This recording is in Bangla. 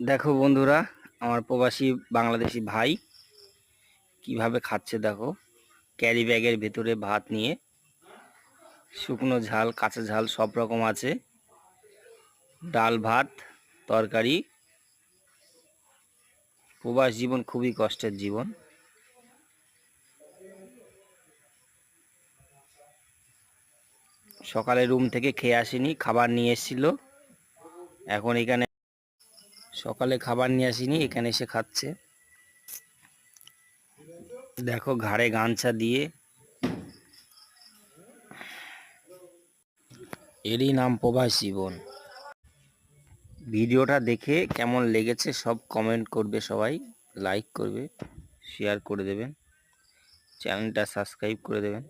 দেখো বন্ধুরা, আমার প্রবাসী বাংলাদেশি ভাই কিভাবে খাচ্ছে দেখো। ক্যারি ব্যাগের ভেতরে ভাত নিয়ে, শুকনো ঝাল কাঁচা ঝাল সব রকম আছে, ডাল ভাত তরকারি। প্রবাস জীবন খুবই কষ্টের জীবন। সকালে রুম থেকে খেয়ে আসেনি, খাবার নিয়ে এসেছিল। এখন এখানে সকালে খাবার নিয়ে আসেনি, এখানে এসে খাচ্ছে। দেখো ঘাড়ে গামছা দিয়ে। এরই নাম প্রবাস জীবন। ভিডিওটা দেখে কেমন লেগেছে সব কমেন্ট করবে, সবাই লাইক করবে, শেয়ার করে দেবেন, চ্যানেলটা সাবস্ক্রাইব করে দেবেন।